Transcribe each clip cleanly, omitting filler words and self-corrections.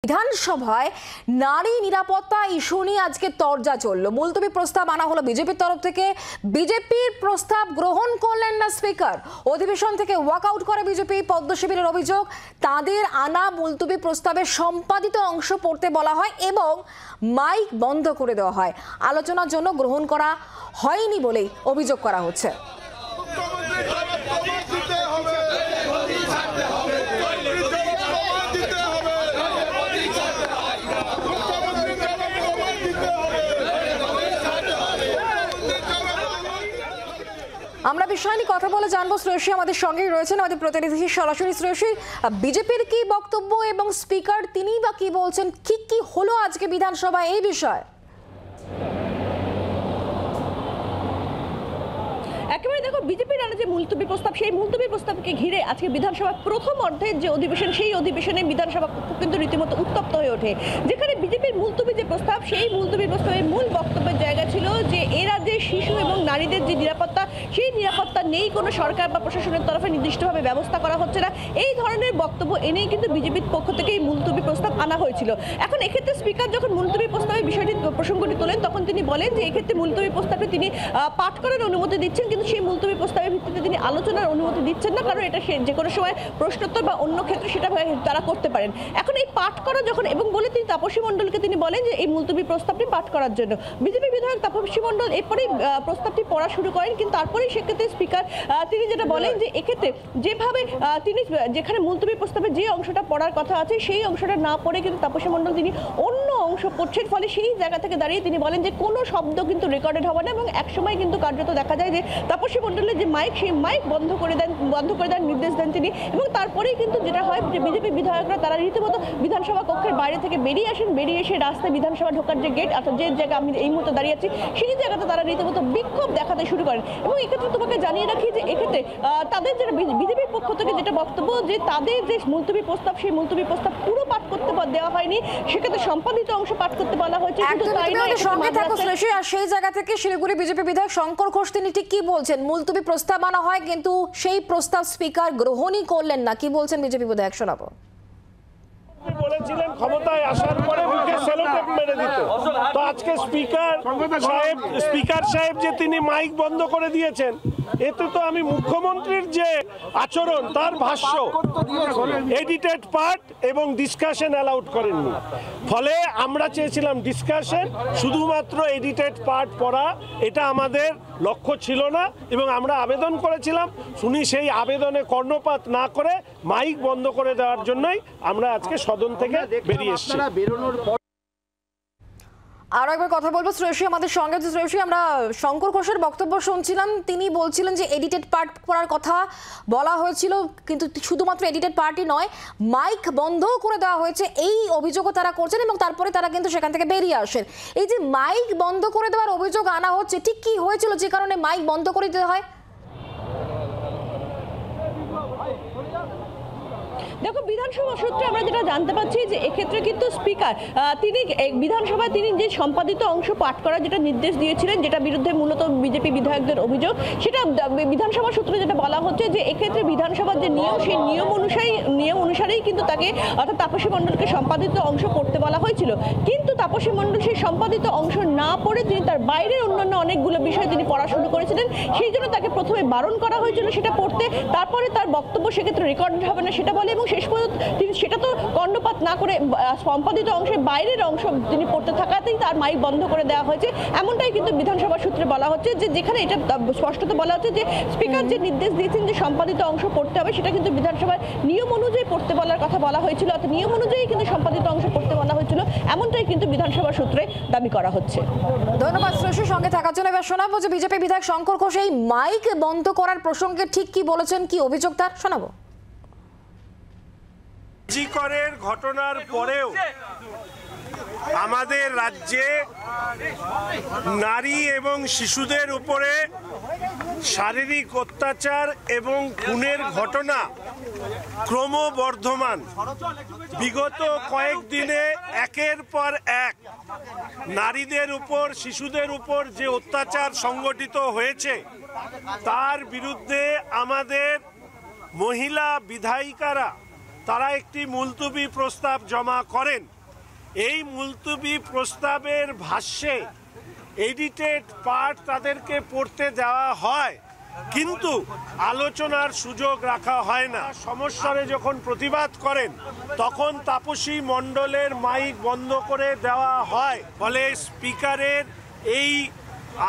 বিধানসভায় নারী নিরাপত্তা ইস্যু নিয়ে আজকে তরজা চলল। মুলতবি প্রস্তাব আনা হলো বিজেপির তরফ থেকে। বিজেপির প্রস্তাব গ্রহণ করলেন না স্পিকার। অধিবেশন থেকে ওয়াকআউট করে বিজেপি। পদ্ম শিবিরের অভিযোগ, তাদের আনা মুলতবি প্রস্তাবের সম্পাদিত অংশ পড়তে বলা হয় এবং মাইক বন্ধ করে দেওয়া হয়। আলোচনার জন্য গ্রহণ করা হয়নি বলেই অভিযোগ করা হচ্ছে। আমরা বিষয় নিয়ে কথা বলে জানবো। শ্রেয়সী আমাদের সঙ্গেই রয়েছেন, আমাদের প্রতিনিধি সরাসরি। শ্রেয়সী, বিজেপির কি বক্তব্য এবং স্পিকার তিনি বা কি বলছেন, কি হলো আজকে বিধানসভায় এই বিষয়? একেবারে দেখো, বিজেপির আনা যে মুলতবি প্রস্তাব, সেই মুলতবি প্রস্তাবকে ঘিরে আজকে বিধানসভার প্রথম অর্ধের যে অধিবেশন, সেই অধিবেশনে বিধানসভা কিন্তু রীতিমতো উত্তপ্ত হয়ে ওঠে। যেখানে বিজেপির মুলতবি যে প্রস্তাব, সেই মুলতবি প্রস্তাবের মূল বক্তব্যের জায়গা ছিল যে এ রাজ্যে শিশু এবং নারীদের যে নিরাপত্তা, সেই নিরাপত্তা নেই, কোনো সরকার বা প্রশাসনের তরফে নির্দিষ্টভাবে ব্যবস্থা করা হচ্ছে না। এই ধরনের বক্তব্য এনেই কিন্তু বিজেপির পক্ষ থেকে এই মুলতবি প্রস্তাব আনা হয়েছিল। এখন এক্ষেত্রে স্পিকার যখন মুলতবি প্রস্তাবের বিষয়টি প্রসঙ্গটি তোলেন, তখন তিনি বলেন যে এক্ষেত্রে মুলতবি প্রস্তাবটি তিনি পাঠ করার অনুমতি দিচ্ছেন, কিন্তু সেই মুলতবি প্রস্তাবের ভিত্তিতে তিনি আলোচনার অনুমতি দিচ্ছেন না, কারণ এটা যে কোনো সময় প্রশ্নোত্তর বা অন্য ক্ষেত্রে সেটা তারা করতে পারেন। এখন এই পাঠ করা যখন এবং বলে তিনি তাপসী মণ্ডলকে তিনি বলেন যে এই মুলতবি প্রস্তাবটি পাঠ করার জন্য। বিজেপি বিধায়ক তাপসী মণ্ডল এরপরেই প্রস্তাবটি পড়া শুরু করেন, কিন্তু তারপরেই সেক্ষেত্রে স্পিকার তিনি যেটা বলেন যে এক্ষেত্রে যেভাবে তিনি যেখানে মুলতবি প্রস্তাবের যে অংশটা পড়ার কথা আছে সেই অংশটা না পড়ে কিন্তু তাপসী মণ্ডল তিনি অন্য অংশ পড়ছেন। ফলে সেই জায়গা থেকে দাঁড়িয়ে তিনি বলেন যে কোনো শব্দ কিন্তু রেকর্ডেড হবে না, এবং একসময় কিন্তু কার্যত দেখা যায় যে তাপসী মণ্ডলের যে মাইক, সেই মাইক বন্ধ করে দেন নির্দেশ দেন তিনি। এবং তারপরেই কিন্তু যেটা হয় যে বিজেপি বিধায়করা তারা রীতিমতো বিধানসভা কক্ষের বাইরে থেকে বেরিয়ে আসেন, বেরিয়ে এসে রাস্তায় বিধানসভা ঢোকার যে গেট, অর্থাৎ যে জায়গা আমি এই মুহূর্তে দাঁড়িয়ে আছি, সেই জায়গাতে তারা রীতিমতো বিক্ষোভ দেখাতে শুরু করেন। এবং এক্ষেত্রে তোমাকে জানিয়ে রাখি যে এক্ষেত্রে তাদের যেটা বিজেপির পক্ষ থেকে যেটা বক্তব্য, যে তাদের যে মুলতবি প্রস্তাব, সেই মুলতবি প্রস্তাব পুরো পাঠ করতে দেওয়া হয়নি, সেক্ষেত্রে সম্পাদিত অংশ পাঠ করতে বলা হয়েছে। আর সেই জায়গা থেকে শিলিগুড়ি বিজেপি বিধায়ক শঙ্কর ঘোষ তিনি ঠিক কি বলছেন? মুলতবি প্রস্তাব আনা হয় কিন্তু সেই প্রস্তাব স্পিকার গ্রহণই করলেন না, কি বলছেন বিজেপি বিধায়ক শোনাবো। বলেছিলেন ক্ষমতায় আসার পরে মুখে সেলোটেপ মেরে দিতে, তো আজকে স্পিকার সাহেব যে তিনি মাইক বন্ধ করে দিয়েছেন, এতে তো আমি মুখ্যমন্ত্রীর যে আচরণ, তার ভাষ্য এডিটেড পার্ট এবং ডিসকাশন অ্যালাউড করেননি। ফলে আমরা চেয়েছিলাম ডিসকাশন, শুধুমাত্র এডিটেড পার্ট পড়া এটা আমাদের লক্ষ্য ছিল না, এবং আমরা আবেদন করেছিলাম। শুনি সেই আবেদনে কর্ণপাত না করে মাইক বন্ধ করে দেওয়ার জন্যই আমরা আজকে সদন থেকে বেরিয়ে এসেছি। আরো একবার কথা বলবো শ্রেয়সী আমাদের সঙ্গে। শ্রেয়সী, আমরা শঙ্কর ঘোষের বক্তব্য শুনছিলাম, তিনি বলছিলেন যে এডিটেড পার্ট করার কথা বলা হয়েছিল, কিন্তু শুধুমাত্র এডিটেড পার্টই নয়, মাইক বন্ধও করে দেওয়া হয়েছে, এই অভিযোগও তারা করছেন, এবং তারপরে তারা কিন্তু সেখান থেকে বেরিয়ে আসেন। এই যে মাইক বন্ধ করে দেওয়ার অভিযোগ আনা হচ্ছে, ঠিক কি হয়েছিল যে কারণে মাইক বন্ধ করে দিতে হয়? দেখো, বিধানসভা সূত্রে আমরা যেটা জানতে পারছি যে এক্ষেত্রে কিন্তু স্পিকার তিনি বিধানসভায় তিনি যে সম্পাদিত অংশ পাঠ করার যেটা নির্দেশ দিয়েছিলেন, যেটা বিরুদ্ধে মূলত বিজেপি বিধায়কদের অভিযোগ, সেটা বিধানসভা সূত্রে যেটা বলা হচ্ছে যে এক্ষেত্রে বিধানসভার যে নিয়ম, সেই নিয়ম অনুসারেই কিন্তু তাকে, অর্থাৎ তাপসী মণ্ডলকে সম্পাদিত অংশ পড়তে বলা হয়েছিল। কিন্তু তাপসী মণ্ডল সেই সম্পাদিত অংশ না পড়ে তিনি তার বাইরের অন্যান্য অনেকগুলো বিষয় তিনি পড়া শুরু করেছিলেন। সেই জন্য তাকে প্রথমে বারণ করা হয়েছিল সেটা পড়তে, তারপরে তার বক্তব্য সেক্ষেত্রে রেকর্ড হবে না সেটা বলে, এবং শেষ পর্যন্ত তিনি সেটা তো কর্ণপাত না করে সম্পাদিত অংশের বাইরের অংশ তিনি পড়তে থাকাতেই তার মাইক বন্ধ করে দেওয়া হয়েছে। এমনটাই কিন্তু বিধানসভা সূত্রে বলা হচ্ছে, যে যেখানে এটা স্পষ্টত বলা হচ্ছে যে স্পিকার যে নির্দেশ দিয়েছেন যে সম্পাদিত অংশ পড়তে হবে, সেটা কিন্তু বিধানসভার নিয়ম অনুযায়ী পড়তে বলার কথা বলা হয়েছিল, অর্থাৎ নিয়ম অনুযায়ী কিন্তু সম্পাদিত অংশ পড়তে বলা হয়েছিল, এমনটাই কিন্তু বিধানসভা সূত্রে দাবি করা হচ্ছে। ধন্যবাদ শ্রেয়সীর সঙ্গে থাকার জন্য। এবার শোনাবো যে বিজেপি বিধায়ক শঙ্কর ঘোষ এই মাইক বন্ধ করার প্রসঙ্গে ঠিক কি বলেছেন, কি অভিযোগ তার শোনাবো। জিকরের ঘটনার পরেও আমাদের রাজ্যে নারী এবং শিশুদের উপরে শারীরিক অত্যাচার এবং খুনের ঘটনা ক্রমবর্ধমান। বিগত কয়েকদিনে একের পর এক নারীদের উপর, শিশুদের উপর যে অত্যাচার সংগঠিত হয়েছে, তার বিরুদ্ধে আমাদের মহিলা বিধায়িকারা তারা একটি মুলতবি প্রস্তাব জমা করেন। এই মুলতবি প্রস্তাবের ভাষ্যে এডিটেড পার্ট তাদেরকে পড়তে দেওয়া হয়, কিন্তু আলোচনার সুযোগ রাখা হয় না। সমস্যারে যখন প্রতিবাদ করেন তখন তাপসী মণ্ডলের মাইক বন্ধ করে দেওয়া হয়, ফলে স্পিকারের এই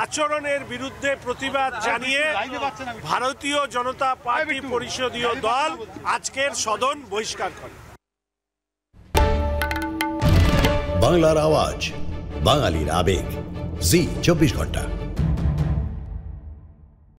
আচরণের বিরুদ্ধে প্রতিবাদ জানিয়ে ভারতীয় জনতা পার্টি পরিষদীয় দল আজকের সদন বহিষ্কার করে। বাংলার আওয়াজ, বাঙালির আবেগ, জি 24 ঘন্টা।